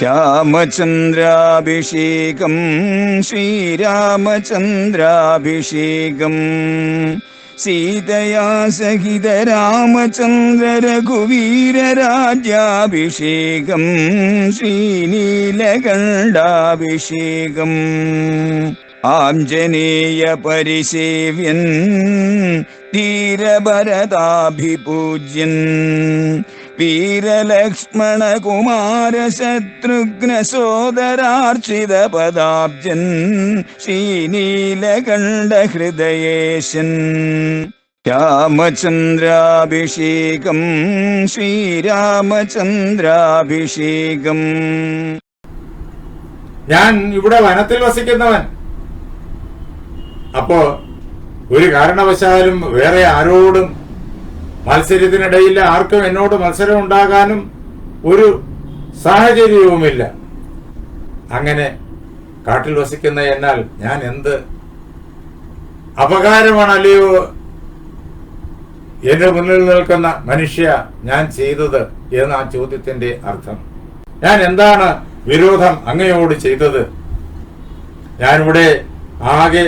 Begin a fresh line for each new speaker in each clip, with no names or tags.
രാമചന്ദ്രാഭിഷേകം ശ്രീരാമചന്ദ്രാഭിഷേകം സീതയാ സഹിത രാമചന്ദ്ര രഘുവീരരാജ്യാഭിഷേകം ശ്രീനീലകണ്ഠാഭിഷേകം ആഞ്ജനേയ പരിസേവ്യൻ ധീരഭരതാഭിപൂജ്യൻ വീരലക്ഷ്മണ കുമാര ശത്രുഘ്ന സോദരാർച്ചിത പദാബ്ജൻ ശ്രീനീലകണ്ഠ ഹൃദയേശൻ രാമചന്ദ്രാഭിഷേകം ശ്രീരാമചന്ദ്രാഭിഷേകം.
ഞാൻ ഇവിടെ വനത്തിൽ വസിക്കുന്നവൻ. അപ്പോ ഒരു കാരണവശാലും വേറെ ആരോടും മത്സരത്തിനിടയില്ല. ആർക്കും എന്നോട് മത്സരം ഉണ്ടാകാനും ഒരു സാഹചര്യവുമില്ല. അങ്ങനെ കാട്ടിൽ വസിക്കുന്ന എന്നാൽ ഞാൻ എന്ത് അപകാരമാണല്ലയോ എന്റെ മുന്നിൽ നിൽക്കുന്ന മനുഷ്യ ഞാൻ ചെയ്തത് എന്ന ആ ചോദ്യത്തിന്റെ അർത്ഥം. ഞാൻ എന്താണ് വിരോധം അങ്ങയോട് ചെയ്തത്? ഞാനിവിടെ ആകെ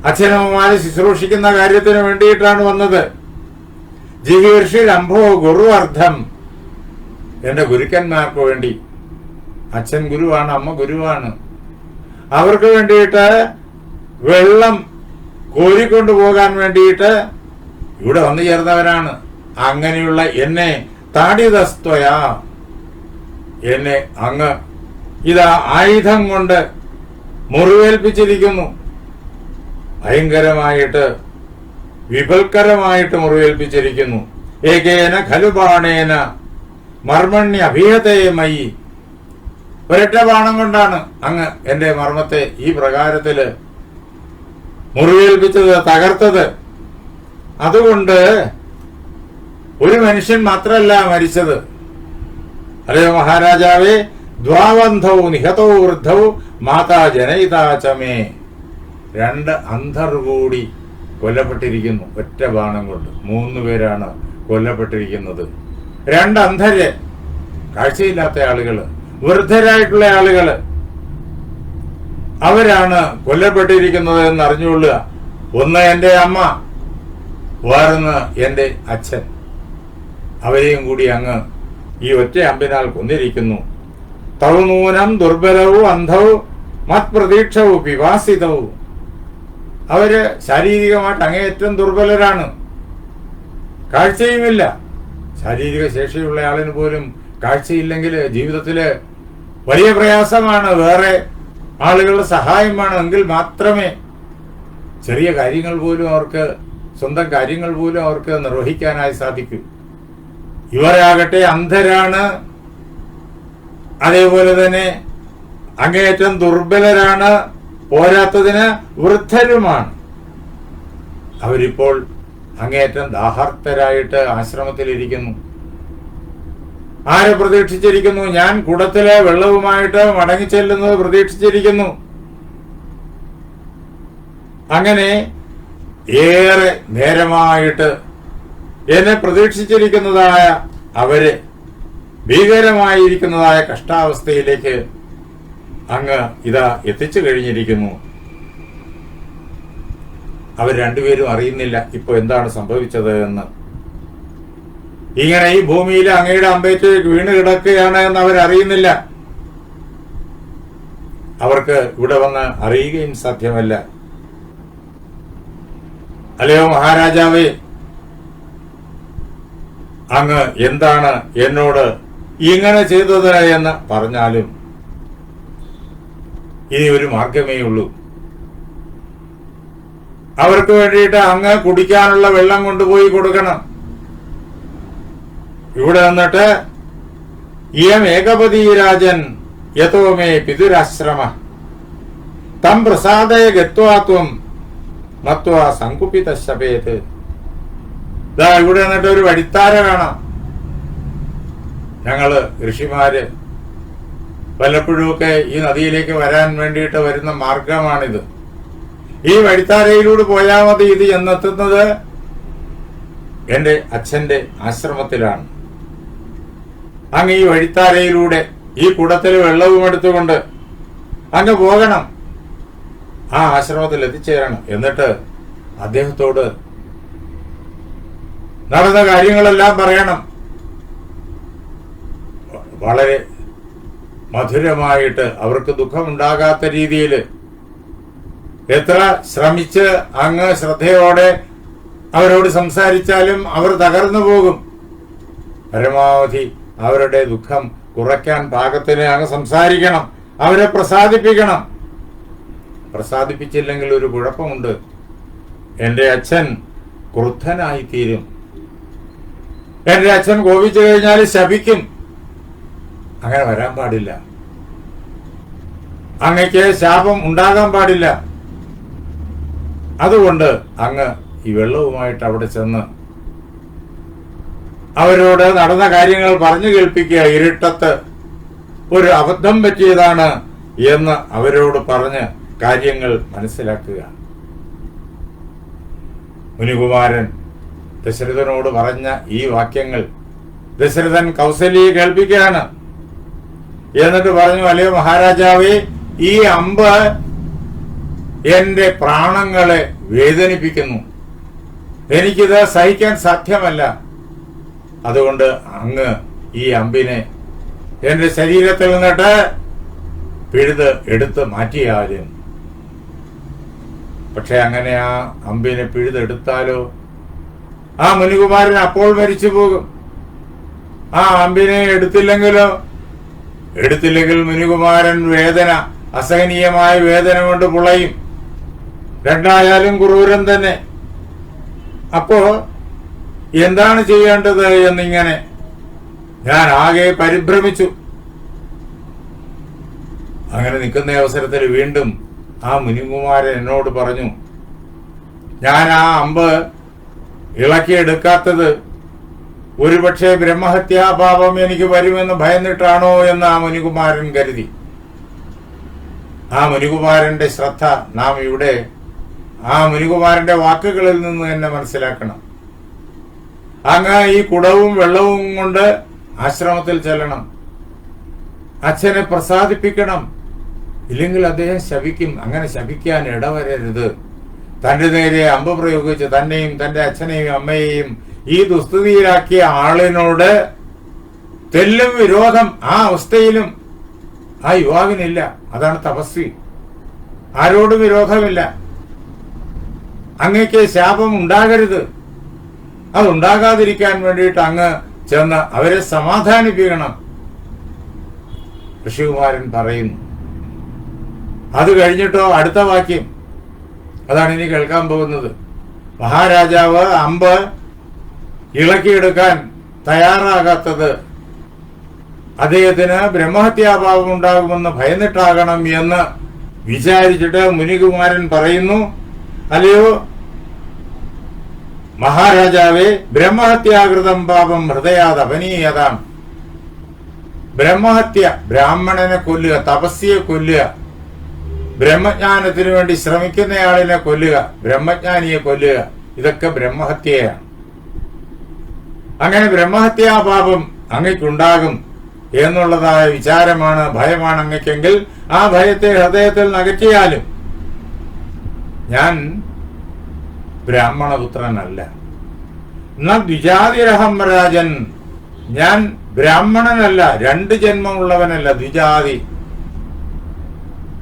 അച്ഛനമ്മമാരെ ശുശ്രൂഷിക്കുന്ന കാര്യത്തിന് വേണ്ടിയിട്ടാണ് വന്നത്. ജിഹീർഷിരംഭോ ഗുരുവർത്ഥം, എന്റെ ഗുരുക്കന്മാർക്ക് വേണ്ടി. അച്ഛൻ ഗുരുവാണ്, അമ്മ ഗുരുവാണ്. അവർക്ക് വേണ്ടിയിട്ട് വെള്ളം കോരിക്കൊണ്ടുപോകാൻ വേണ്ടിയിട്ട് ഇവിടെ വന്നു ചേർന്നവരാണ്. അങ്ങനെയുള്ള എന്നെ താടിതസ്ത്വയാ, എന്നെ അങ്ങ് ഇതാ ആയുധം കൊണ്ട് മുറിവേൽപ്പിച്ചിരിക്കുന്നു. ഭയങ്കരമായിട്ട് വിപൽക്കരമായിട്ട് മുറിവേൽപ്പിച്ചിരിക്കുന്നു. ഏകേന ഖലുബാണേന മർമ്മണ്യ അഭീഹതേമയി, ഒരൊറ്റ ബാണം കൊണ്ടാണ് അങ്ങ് എന്റെ മർമ്മത്തെ ഈ പ്രകാരത്തില് മുറിവേൽപ്പിച്ചത്, തകർത്തത്. അതുകൊണ്ട് ഒരു മനുഷ്യൻ മാത്രമല്ല മരിച്ചത്. അല്ലയോ മഹാരാജാവേ, ദ്വാവന്ധൗ നിഹതോ വൃദ്ധൗ മാതാ ജനയിതാചമേ, 2 അന്ധർ കൂടി കൊല്ലപ്പെട്ടിരിക്കുന്നു ഒറ്റ ബാണം കൊണ്ട്. 3 പേരാണ് കൊല്ലപ്പെട്ടിരിക്കുന്നത്. 2 അന്ധര്, കാഴ്ചയില്ലാത്ത ആളുകള്, വൃദ്ധരായിട്ടുള്ള ആളുകള്, അവരാണ് കൊല്ലപ്പെട്ടിരിക്കുന്നത് എന്ന് അറിഞ്ഞുകൊള്ളുക. ഒന്ന് എന്റെ അമ്മ, വേറൊന്ന് എന്റെ അച്ഛൻ. അവരെയും കൂടി അങ്ങ് ഈ ഒറ്റ അമ്പിനാൽ കൊന്നിരിക്കുന്നു. തൗനൂനം ദുർബലവും അന്ധവും മത്പ്രതീക്ഷവും വിവാസിതവും. അവര് ശാരീരികമായിട്ട് അങ്ങേയറ്റം ദുർബലരാണ്, കാഴ്ചയുമില്ല. ശാരീരിക ശേഷിയുള്ള ആളിന് പോലും കാഴ്ചയില്ലെങ്കിൽ ജീവിതത്തില് വലിയ പ്രയാസമാണ്. വേറെ ആളുകളുടെ സഹായം വേണം, എങ്കിൽ മാത്രമേ ചെറിയ കാര്യങ്ങൾ പോലും അവർക്ക്, സ്വന്തം കാര്യങ്ങൾ പോലും അവർക്ക് നിർവഹിക്കാനായി സാധിക്കൂ. ഇവരാകട്ടെ അന്ധരാണ്, അതേപോലെ തന്നെ അങ്ങേയറ്റം ദുർബലരാണ്, പോരാത്തതിന് വൃദ്ധരുമാണ്. അവരിപ്പോൾ അങ്ങേയറ്റം ദാഹാർത്തരായിട്ട് ആശ്രമത്തിലിരിക്കുന്നു. ആരെ പ്രതീക്ഷിച്ചിരിക്കുന്നു? ഞാൻ കുടത്തിലെ വെള്ളവുമായിട്ട് മടങ്ങിച്ചെല്ലുന്നത് പ്രതീക്ഷിച്ചിരിക്കുന്നു. അങ്ങനെ ഏറെ നേരമായിട്ട് എന്നെ പ്രതീക്ഷിച്ചിരിക്കുന്നതായ അവര് ഭീകരമായിരിക്കുന്നതായ കഷ്ടാവസ്ഥയിലേക്ക് അങ്ങ് ഇതാ എത്തിച്ചു കഴിഞ്ഞിരിക്കുന്നു. അവർ 2 പേരും അറിയുന്നില്ല ഇപ്പൊ എന്താണ് സംഭവിച്ചത് എന്ന്. ഇങ്ങനെ ഈ ഭൂമിയിൽ അങ്ങയുടെ അമ്പേറ്റേക്ക് വീണ് കിടക്കുകയാണ് എന്ന് അവരറിയുന്നില്ല. അവർക്ക് ഇവിടെ വന്ന് അറിയുകയും സാധ്യമല്ല. അല്ലയോ മഹാരാജാവേ, അങ്ങ് എന്താണ് എന്നോട് ഇങ്ങനെ ചെയ്തത് എന്ന് പറഞ്ഞാലും ഇനി ഒരു മാർഗമേ ഉള്ളൂ. അവർക്ക് വേണ്ടിയിട്ട് അങ്ങ് കുടിക്കാനുള്ള വെള്ളം കൊണ്ടുപോയി കൊടുക്കണം. ഇവിടെ നിന്നിട്ട് ഇയം ഏകപതി രാജൻ യതോമേ പിതുരാശ്രമ തം പ്രസാദയ ഗത്വാത്വം മത്വാ സങ്കുപിത ശപേത്. ഇവിടെ നിന്നിട്ട് ഒരു വഴിത്താര കാണാം. ഞങ്ങള് ഋഷിമാര് വല്ലപ്പോഴുമൊക്കെ ഈ നദിയിലേക്ക് വരാൻ വേണ്ടിയിട്ട് വരുന്ന മാർഗമാണിത്. ഈ വഴിത്താരയിലൂടെ പോയാൽ മതി. ഇത് എന്നെത്തുന്നത് എന്റെ അച്ഛന്റെ ആശ്രമത്തിലാണ്. അങ്ങ് ഈ വഴിത്താരയിലൂടെ ഈ കുടത്തിൽ വെള്ളവും എടുത്തുകൊണ്ട് അങ്ങ് പോകണം, ആ ആശ്രമത്തിൽ എത്തിച്ചേരണം. എന്നിട്ട് അദ്ദേഹത്തോട് നടന്ന കാര്യങ്ങളെല്ലാം പറയണം. വളരെ മധുരമായിട്ട്, അവർക്ക് ദുഃഖമുണ്ടാകാത്ത രീതിയിൽ, എത്ര ശ്രമിച്ച് അങ്ങ് ശ്രദ്ധയോടെ അവരോട് സംസാരിച്ചാലും അവർ തകർന്നു പോകും. പരമാവധി അവരുടെ ദുഃഖം കുറയ്ക്കാൻ പാകത്തിന് അങ്ങ് സംസാരിക്കണം, അവരെ പ്രസാദിപ്പിക്കണം. പ്രസാദിപ്പിച്ചില്ലെങ്കിൽ ഒരു കുഴപ്പമുണ്ട്, എൻ്റെ അച്ഛൻ ക്രുദ്ധനായിത്തീരും. എൻ്റെ അച്ഛൻ കോപിച്ചു കഴിഞ്ഞാൽ ശപിക്കും. അങ്ങനെ വരാൻ പാടില്ല. അങ്ങക്ക് ശാപം ഉണ്ടാകാൻ പാടില്ല. അതുകൊണ്ട് അങ്ങ് ഈ വെള്ളവുമായിട്ട് അവിടെ ചെന്ന് അവരോട് നടന്ന കാര്യങ്ങൾ പറഞ്ഞു കേൾപ്പിക്കുക. ഇരുട്ടത്ത് ഒരു അബദ്ധം പറ്റിയതാണ് എന്ന് അവരോട് പറഞ്ഞ് കാര്യങ്ങൾ മനസ്സിലാക്കുക. മുനികുമാരൻ ദശരഥനോട് പറഞ്ഞ ഈ വാക്യങ്ങൾ ദശരഥൻ കൗസല്യയെ കേൾപ്പിക്കുകയാണ്. എന്നിട്ട് പറഞ്ഞു, അല്ലയോ മഹാരാജാവേ, ഈ അമ്പ് എന്റെ പ്രാണങ്ങളെ വേദനിപ്പിക്കുന്നു, എനിക്കിത് സഹിക്കാൻ സാധ്യമല്ല. അതുകൊണ്ട് അങ്ങ് ഈ അമ്പിനെ എന്റെ ശരീരത്തിൽ നിന്നിട്ട് പിഴുത് എടുത്ത് മാറ്റിയാലും. പക്ഷെ അങ്ങനെ ആ അമ്പിനെ പിഴുതെടുത്താലോ ആ മുനികുമാരൻ അപ്പോൾ മരിച്ചു പോകും. ആ അമ്പിനെ എടുത്തില്ലെങ്കിൽ മുനികുമാരൻ വേദന, അസഹനീയമായ വേദന കൊണ്ട് പുളയും. രണ്ടായാലും ക്രൂരൻ തന്നെ. അപ്പോ എന്താണ് ചെയ്യേണ്ടത് എന്നിങ്ങനെ ഞാൻ ആകെ പരിഭ്രമിച്ചു. അങ്ങനെ നിൽക്കുന്ന അവസരത്തിൽ വീണ്ടും ആ മുനികുമാരൻ എന്നോട് പറഞ്ഞു, ഞാൻ ആ അമ്പ് ഇളക്കിയെടുക്കാത്തത് ഒരുപക്ഷെ ബ്രഹ്മഹത്യാപാപം എനിക്ക് വരുമെന്ന് ഭയന്നിട്ടാണോ എന്ന് ആ മുനികുമാരൻ കരുതി. ആ മുനികുമാരന്റെ ശ്രദ്ധ നാം ഇവിടെ ആ മുനികുമാരന്റെ വാക്കുകളിൽ നിന്ന് തന്നെ മനസ്സിലാക്കണം. അങ്ങ് ഈ കുടവും വെള്ളവും കൊണ്ട് ആശ്രമത്തിൽ ചെല്ലണം, അച്ഛനെ പ്രസാദിപ്പിക്കണം. ഇല്ലെങ്കിൽ അദ്ദേഹം ശപിക്കും. അങ്ങനെ ശപിക്കാൻ ഇടവരരുത്. തന്റെ നേരെ അമ്പ് പ്രയോഗിച്ച് തന്നെയും തന്റെ അച്ഛനെയും അമ്മയെയും ഈ ദുസ്ഥിതിയിലാക്കിയ ആളിനോട് തെല്ലും വിരോധം ആ അവസ്ഥയിലും ആ യുവാവിനില്ല. അതാണ് തപസ്വി. ആരോടും വിരോധമില്ല. അങ്ങക്ക് ശാപം ഉണ്ടാകരുത്. അതുണ്ടാകാതിരിക്കാൻ വേണ്ടിയിട്ട് അങ്ങ് ചെന്ന് അവരെ സമാധാനിപ്പിക്കണം. ഋഷികുമാരൻ പറയുന്നു. അത് കഴിഞ്ഞിട്ടോ അടുത്ത വാക്യം, അതാണ് ഇനി കേൾക്കാൻ പോകുന്നത്. മഹാരാജാവ് അമ്പ് ഇളക്കിയെടുക്കാൻ തയ്യാറാകാത്തത് അദ്ദേഹത്തിന് ബ്രഹ്മഹത്യാഭാവം ഉണ്ടാകുമെന്ന് ഭയന്നിട്ടാകണം എന്ന് വിചാരിച്ചിട്ട് മുനികുമാരൻ പറയുന്നു, അല്ലയോ മഹാരാജാവേ, ബ്രഹ്മഹത്യാകൃതം പാപം ഹൃദയാത് അപനീയതാം. ബ്രഹ്മഹത്യ, ബ്രാഹ്മണനെ കൊല്ലുക, തപസ്യയെ കൊല്ലുക, ബ്രഹ്മജ്ഞാനത്തിനു വേണ്ടി ശ്രമിക്കുന്നയാളിനെ കൊല്ലുക, ബ്രഹ്മജ്ഞാനിയെ കൊല്ലുക, ഇതൊക്കെ ബ്രഹ്മഹത്യയാണ്. അങ്ങനെ ബ്രഹ്മഹത്യാപാപം അങ്ങയ്ക്കുണ്ടാകും എന്നുള്ളതായ വിചാരമാണ്, ഭയമാണ് അങ്ങയ്ക്കെങ്കിൽ ആ ഭയത്തെ ഹൃദയത്തിൽ നകറ്റിയാലും ഞാൻ ബ്രാഹ്മണപുത്രനല്ല. ദ്വിജാതിരഹം രാജൻ, ഞാൻ ബ്രാഹ്മണനല്ല, 2 ജന്മമുള്ളവനല്ല, ദ്വിജാതി.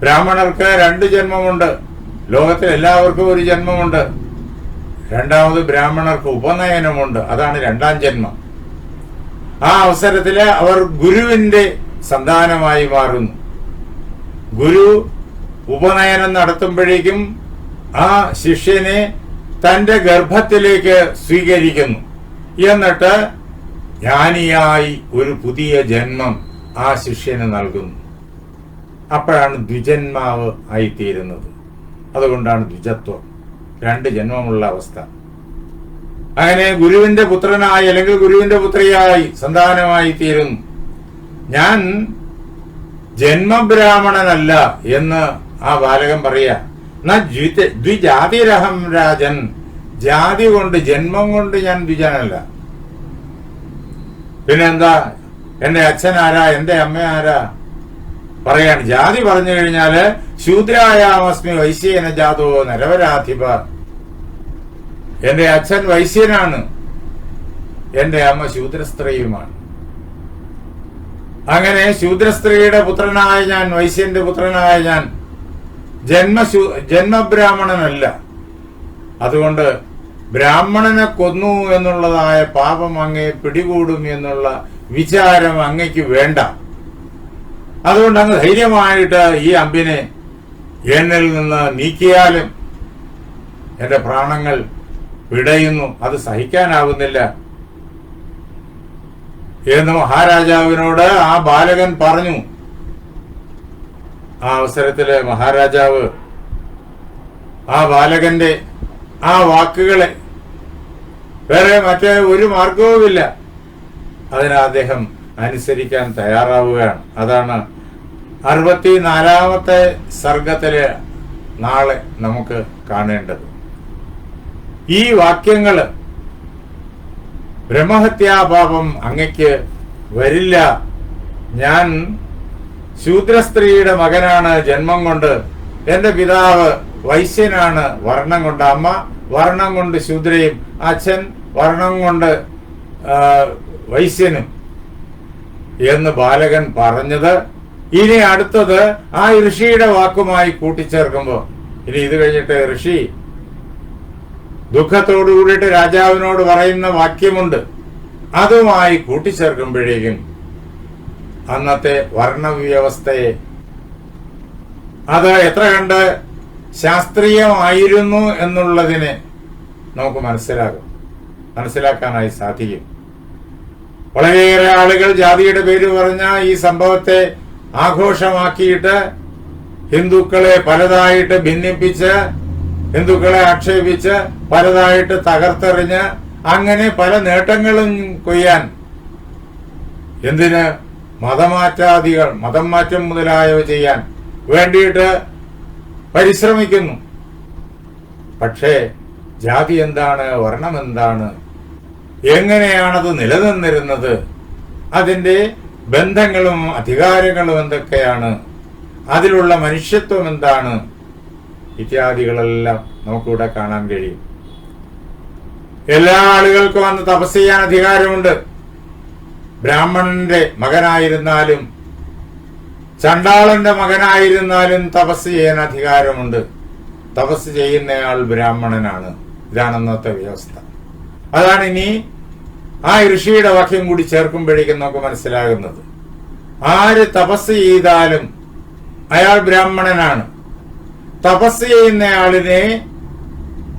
ബ്രാഹ്മണർക്ക് 2 ജന്മമുണ്ട്. ലോകത്തിൽ എല്ലാവർക്കും ഒരു ജന്മമുണ്ട്. രണ്ടാമത് ബ്രാഹ്മണർക്ക് ഉപനയനമുണ്ട്, അതാണ് 2ാം ജന്മം. ആ അവസരത്തില് അവർ ഗുരുവിന്റെ സന്താനമായി മാറുന്നു. ഗുരു ഉപനയനം നടത്തുമ്പോഴേക്കും ആ ശിഷ്യനെ തന്റെ ഗർഭത്തിലേക്ക് സ്വീകരിക്കുന്നു. എന്നിട്ട് ജ്ഞാനിയായി ഒരു പുതിയ ജന്മം ആ ശിഷ്യന് നൽകുന്നു. അപ്പോഴാണ് ദ്വിജന്മാവ് ആയിത്തീരുന്നത്. അതുകൊണ്ടാണ് ദ്വിജത്വം, 2 ജന്മമുള്ള അവസ്ഥ. അങ്ങനെ ഗുരുവിന്റെ പുത്രനായി അല്ലെങ്കിൽ ഗുരുവിന്റെ പുത്രിയായി സന്താനമായി തീരുന്നു. ഞാൻ ജന്മബ്രാഹ്മണനല്ല എന്ന് ആ ബാലകൻ പറയാ. ദ്വിജാതിരഹം രാജൻ, ജാതി കൊണ്ട് ജന്മം കൊണ്ട് ഞാൻ ദ്വിജനല്ല. പിന്നെന്താ, എന്റെ അച്ഛൻ ആരാ, എന്റെ അമ്മ ആരാ പറയാണ്. ജാതി പറഞ്ഞു കഴിഞ്ഞാല് ശൂദ്രായാമസ്മി വൈശ്യേന ജാതോ നരവരാധിപ. എന്റെ അച്ഛൻ വൈശ്യനാണ്, എന്റെ അമ്മ ശൂദ്രസ്ത്രീയുമാണ്. അങ്ങനെ ശൂദ്രസ്ത്രീയുടെ പുത്രനായ ഞാൻ, വൈശ്യന്റെ പുത്രനായ ഞാൻ ജന്മബ്രാഹ്മണനല്ല. അതുകൊണ്ട് ബ്രാഹ്മണനെ കൊന്നു എന്നുള്ളതായ പാപം അങ്ങേ പിടികൂടും എന്നുള്ള വിചാരം അങ്ങയ്ക്ക് വേണ്ട. അതുകൊണ്ട് അങ്ങ് ധൈര്യമായിട്ട് ഈ അമ്പിനെ എന്നിൽ നിന്ന് നീക്കിയാലും എന്റെ പ്രാണങ്ങൾ പിടയുന്നു, അത് സഹിക്കാനാവുന്നില്ല എന്ന് മഹാരാജാവിനോട് ആ ബാലകൻ പറഞ്ഞു. ആ അവസരത്തില് മഹാരാജാവ് ആ ബാലകന്റെ ആ വാക്കുകളെ വേറെ മറ്റേ ഒരു മാർഗവുമില്ല, അതിന് അദ്ദേഹം അനുസരിക്കാൻ തയ്യാറാവുകയാണ്. അതാണ് 64-ാമത്തെ സർഗത്തില് നാളെ നമുക്ക് കാണേണ്ടത്. ഈ വാക്യങ്ങള് ബ്രഹ്മഹത്യാപാപം അങ്ങയ്ക്ക് വരില്ല, ഞാൻ ശൂദ്രസ്ത്രീയുടെ മകനാണ് ജന്മം കൊണ്ട്, എന്റെ പിതാവ് വൈശ്യനാണ് വർണ്ണം കൊണ്ട്, അമ്മ വർണ്ണം കൊണ്ട് ശൂദ്രയും, അച്ഛൻ വർണ്ണം കൊണ്ട് വൈശ്യനും എന്ന് ബാലകൻ പറഞ്ഞത് ഇനി അടുത്തത് ആ ഋഷിയുടെ വാക്കുമായി കൂട്ടിച്ചേർക്കുമ്പോ, ഇനി ഇത് കഴിഞ്ഞിട്ട് ഋഷി ദുഃഖത്തോടു കൂടിയിട്ട് രാജാവിനോട് പറയുന്ന വാക്യമുണ്ട്, അതുമായി കൂട്ടിച്ചേർക്കുമ്പോഴേക്കും അന്നത്തെ വർണ്ണവ്യവസ്ഥയെ അത് എത്ര കണ്ട് ശാസ്ത്രീയമായിരുന്നു എന്നുള്ളതിനെ നമുക്ക് മനസ്സിലാക്കാനായി സാധിക്കും. വളരെയേറെ ആളുകൾ ജാതിയുടെ പേര് പറഞ്ഞ ഈ സംഭവത്തെ ആഘോഷമാക്കിയിട്ട് ഹിന്ദുക്കളെ പലതായിട്ട് ഭിന്നിപ്പിച്ച്, ഹിന്ദുക്കളെ ആക്ഷേപിച്ച്, പലതായിട്ട് തകർത്തെറിഞ്ഞ് അങ്ങനെ പല നേട്ടങ്ങളും കൊയ്യാൻ, എന്തിന് മതമാറ്റാദികൾ, മതം മാറ്റം മുതലായവ ചെയ്യാൻ വേണ്ടിയിട്ട് പരിശ്രമിക്കുന്നു. പക്ഷേ ജാതി എന്താണ്, വർണ്ണം എന്താണ്, എങ്ങനെയാണത് നിലനിന്നിരുന്നത്, അതിന്റെ ബന്ധങ്ങളും അധികാരങ്ങളും എന്തൊക്കെയാണ്, അതിലുള്ള മനുഷ്യത്വം എന്താണ്, ഇത്യാദികളെല്ലാം നമുക്കിവിടെ കാണാൻ കഴിയും. എല്ലാ ആളുകൾക്കും അന്ന് തപസ് ചെയ്യാൻ അധികാരമുണ്ട്. ബ്രാഹ്മണന്റെ മകനായിരുന്നാലും ചണ്ടാളന്റെ മകനായിരുന്നാലും തപസ് ചെയ്യാൻ അധികാരമുണ്ട്. തപസ് ചെയ്യുന്നയാൾ ബ്രാഹ്മണനാണ്. ഇതാണ് അന്നത്തെ വ്യവസ്ഥ. അതാണ് ഇനി ആ ഋഷിയുടെ വാക്യം കൂടി ചേർക്കുമ്പോഴേക്കും നമുക്ക് മനസ്സിലാകുന്നത്. ആര് തപസ് ചെയ്താലും അയാൾ ബ്രാഹ്മണനാണ്. തപസ് ചെയ്യുന്നയാളിനെ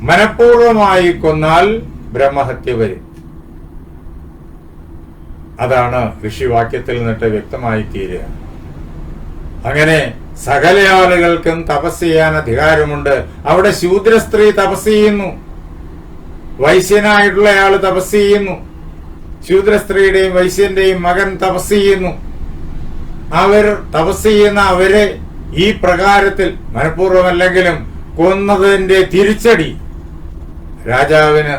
മനഃപൂർവമായി കൊന്നാൽ ബ്രഹ്മഹത്യ വരും. അതാണ് ഋഷിവാക്യത്തിൽ നിന്നിട്ട് വ്യക്തമായി തീരുക. അങ്ങനെ സകല ആളുകൾക്കും തപസ് ചെയ്യാൻ അധികാരമുണ്ട്. അവിടെ ശൂദ്ര സ്ത്രീ തപസ് ചെയ്യുന്നു, വൈശ്യനായിട്ടുള്ള ആള് തപസ് ചെയ്യുന്നു, ശൂദ്ര സ്ത്രീയുടെയും വൈശ്യന്റെയും മകൻ തപസ് ചെയ്യുന്നു. അവർ തപസ് ചെയ്യുന്ന അവരെ ഈ പ്രകാരത്തിൽ മനഃപൂർവ്വമല്ലെങ്കിലും കൊന്നതിന്റെ തിരിച്ചടി രാജാവിന്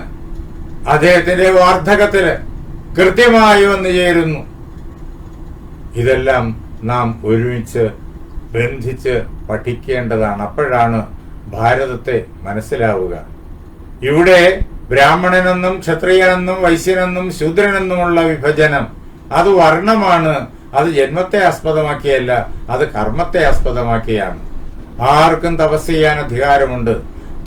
അദ്ദേഹത്തിന്റെ വാർദ്ധകത്തില് കൃത്യമായി വന്നു ചേരുന്നു. ഇതെല്ലാം നാം ഒരുമിച്ച് ബന്ധിച്ച് പഠിക്കേണ്ടതാണ്. അപ്പോഴാണ് ഭാരതത്തെ മനസ്സിലാവുക. ഇവിടെ ബ്രാഹ്മണനെന്നും ക്ഷത്രിയനെന്നും വൈശ്യനെന്നും ശൂദ്രനെന്നുമുള്ള വിഭജനം അത് വർണ്ണമാണ്. അത് ജന്മത്തെ ആസ്പദമാക്കിയല്ല, അത് കർമ്മത്തെ ആസ്പദമാക്കിയാണ്. ആർക്കും തപസ് ചെയ്യാൻ അധികാരമുണ്ട്.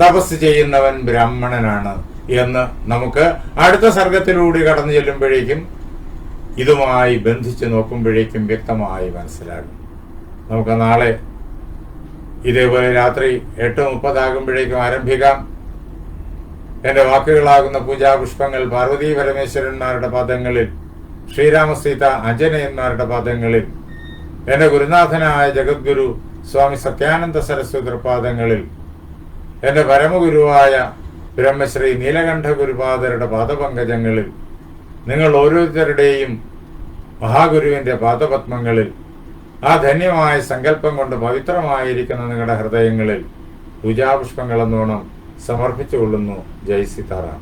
തപസ് ചെയ്യുന്നവൻ ബ്രാഹ്മണനാണ് എന്ന് നമുക്ക് അടുത്ത സർഗത്തിലൂടെ കടന്നു ചെല്ലുമ്പോഴേക്കും ഇതുമായി ബന്ധിച്ച് നോക്കുമ്പോഴേക്കും വ്യക്തമായി മനസ്സിലാകും. നമുക്ക് നാളെ ഇതേപോലെ രാത്രി 8:30 ആരംഭിക്കാം. എന്റെ വാക്കുകളാകുന്ന പൂജാപുഷ്പങ്ങൾ പാർവതീ പരമേശ്വരന്മാരുടെ പാദങ്ങളിൽ, ശ്രീരാമസീത ആഞ്ജനേയന്മാരുടെ പാദങ്ങളിൽ, എന്റെ ഗുരുനാഥനായ ജഗദ്ഗുരു സ്വാമി സത്യാനന്ദ സരസ്വതി പാദങ്ങളിൽ, എന്റെ പരമഗുരുവായ ബ്രഹ്മശ്രീ നീലകണ്ഠ ഗുരുപാദരുടെ പാദപങ്കജങ്ങളിൽ, നിങ്ങൾ ഓരോരുത്തരുടെയും മഹാഗുരുവിന്റെ പാദപത്മങ്ങളിൽ, ആ ധന്യമായ സങ്കല്പം കൊണ്ട് പവിത്രമായിരിക്കുന്ന നിങ്ങളുടെ ഹൃദയങ്ങളിൽ പൂജാപുഷ്പങ്ങളെന്നോണം സമർപ്പിച്ചുകൊള്ളുന്നു. ജയ് സീതാറാം.